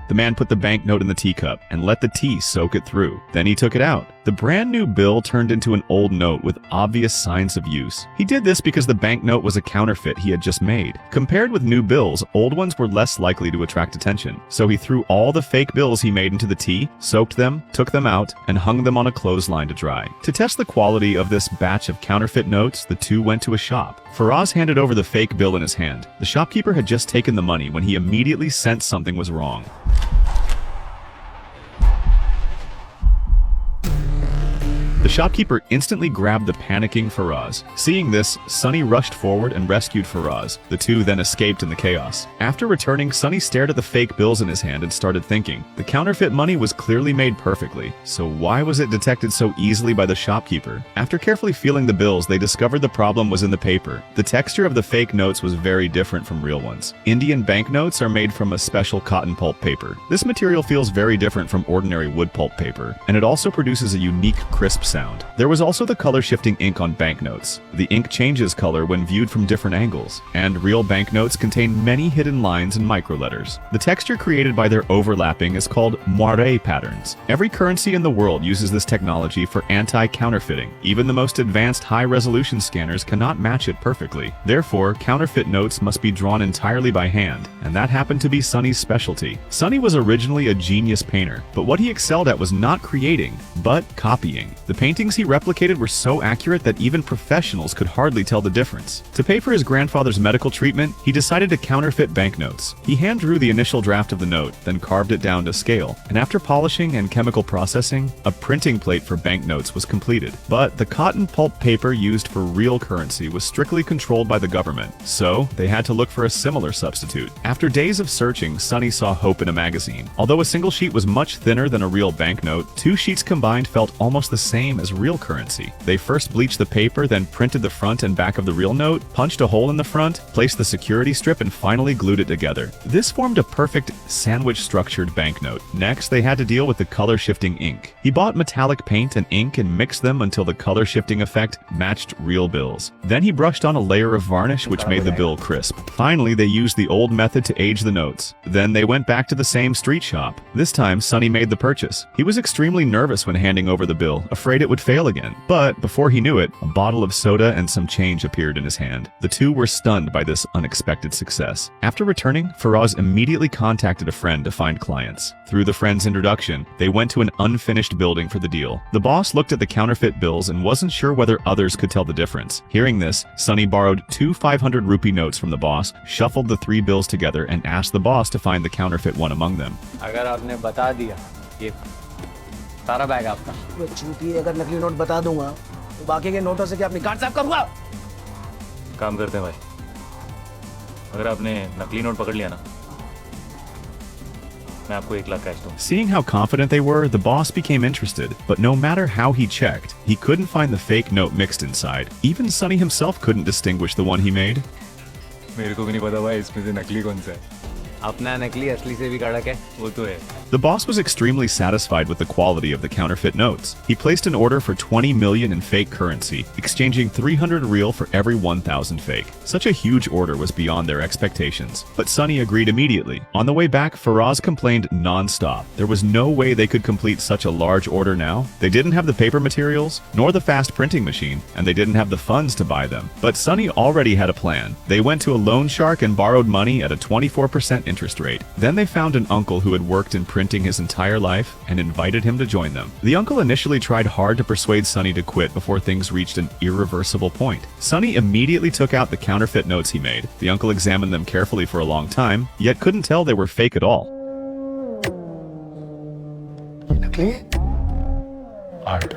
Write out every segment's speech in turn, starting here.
The man put the banknote in the teacup and let the tea soak it through. Then he took it out. The brand new bill turned into an old note with obvious signs of use. He did this because the banknote was a counterfeit he had just made. Compared with new bills, old ones were less likely to attract attention. So he threw all the fake bills he made into the tea, soaked them, took them out, and hung them on a clothesline to dry. To test the quality of this batch of counterfeit notes, the two went to a shop. Faraz handed over the fake bill in his hand. The shopkeeper had just taken the money when he immediately sensed something was wrong. The shopkeeper instantly grabbed the panicking Faraz. Seeing this, Sunny rushed forward and rescued Faraz. The two then escaped in the chaos. After returning, Sunny stared at the fake bills in his hand and started thinking. The counterfeit money was clearly made perfectly, so why was it detected so easily by the shopkeeper? After carefully feeling the bills, they discovered the problem was in the paper. The texture of the fake notes was very different from real ones. Indian banknotes are made from a special cotton pulp paper. This material feels very different from ordinary wood pulp paper, and it also produces a unique crisp sound. There was also the color-shifting ink on banknotes. The ink changes color when viewed from different angles, and real banknotes contain many hidden lines and microletters. The texture created by their overlapping is called moire patterns. Every currency in the world uses this technology for anti-counterfeiting. Even the most advanced high-resolution scanners cannot match it perfectly. Therefore, counterfeit notes must be drawn entirely by hand, and that happened to be Sunny's specialty. Sunny was originally a genius painter, but what he excelled at was not creating, but copying. The paintings he replicated were so accurate that even professionals could hardly tell the difference. To pay for his grandfather's medical treatment, he decided to counterfeit banknotes. He hand-drew the initial draft of the note, then carved it down to scale, and after polishing and chemical processing, a printing plate for banknotes was completed. But the cotton pulp paper used for real currency was strictly controlled by the government, so they had to look for a similar substitute. After days of searching, Sunny saw hope in a magazine. Although a single sheet was much thinner than a real banknote, two sheets combined felt almost the same as real currency. They first bleached the paper, then printed the front and back of the real note, punched a hole in the front, placed the security strip, and finally glued it together. This formed a perfect sandwich-structured banknote. Next, they had to deal with the color-shifting ink. He bought metallic paint and ink and mixed them until the color-shifting effect matched real bills. Then he brushed on a layer of varnish which made the bill crisp. Finally, they used the old method to age the notes. Then they went back to the same street shop. This time, Sunny made the purchase. He was extremely nervous when handing over the bill, afraid it would fail again. But before he knew it, a bottle of soda and some change appeared in his hand. The two were stunned by this unexpected success. After returning, Faraz immediately contacted a friend to find clients. Through the friend's introduction, they went to an unfinished building for the deal. The boss looked at the counterfeit bills and wasn't sure whether others could tell the difference. Hearing this, Sunny borrowed two 500 rupee notes from the boss, shuffled the three bills together, and asked the boss to find the counterfeit one among them. अगर आपने बता दिया, ये सारा bag आपका। वो चूंकि अगर नकली नोट बता दूंगा, तो बाकी के नोटों से क्या अपनी कार्ड साफ करूंगा? काम करते हैं भाई। अगर आपने नकली नोट पकड़ लिया ना, मैं आपको 1 लाख कैश दूंगा। Seeing how confident they were, the boss became interested, but no matter how he checked, he couldn't find the fake note mixed inside. Even Sunny himself couldn't distinguish the one he made. मेरे को भी नहीं पता भाई इसमें से नकली कौन सा है। अपना नकली असली से भी कड़क है, वो तो है। The boss was extremely satisfied with the quality of the counterfeit notes. He placed an order for 20 million in fake currency, exchanging 300 real for every 1,000 fake. Such a huge order was beyond their expectations. But Sunny agreed immediately. On the way back, Faraz complained non-stop. There was no way they could complete such a large order now. They didn't have the paper materials, nor the fast printing machine, and they didn't have the funds to buy them. But Sunny already had a plan. They went to a loan shark and borrowed money at a 24% interest rate. Then they found an uncle who had worked in printing his entire life and invited him to join them. The uncle initially tried hard to persuade Sunny to quit before things reached an irreversible point. Sunny immediately took out the counterfeit notes he made. The uncle examined them carefully for a long time, yet couldn't tell they were fake at all. नकली? Art.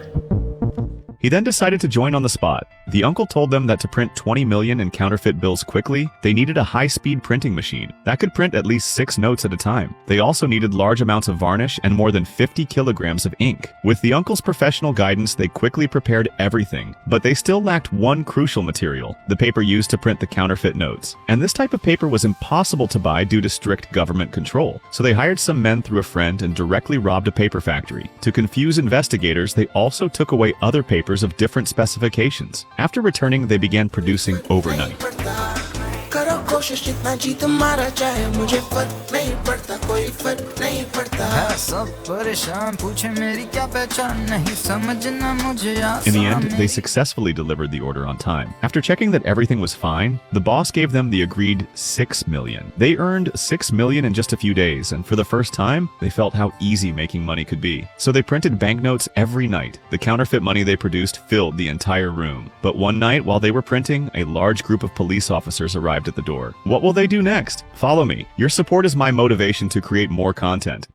He then decided to join on the spot. The uncle told them that to print 20 million in counterfeit bills quickly, they needed a high-speed printing machine that could print at least 6 notes at a time. They also needed large amounts of varnish and more than 50 kilograms of ink. With the uncle's professional guidance, they quickly prepared everything, but they still lacked one crucial material, the paper used to print the counterfeit notes. And this type of paper was impossible to buy due to strict government control. So they hired some men through a friend and directly robbed a paper factory. To confuse investigators, they also took away other papers of different specifications. After returning, they began producing overnight. कोशिश जितना जीत मारा चाहे मुझे फर्क नहीं पड़ता, कोई फर्क नहीं पड़ता। सब परेशान पूछे मेरी क्या पहचान, नहीं समझना मुझे In the end, they successfully delivered the order on time. After checking that everything was fine, the boss gave them the agreed $6 million. They earned $6 million in just a few days, and for the first time, they felt how easy making money could be. So they printed banknotes every night. The counterfeit money they produced filled the entire room. But one night, while they were printing, a large group of police officers arrived at the door. What will they do next? Follow me. Your support is my motivation to create more content.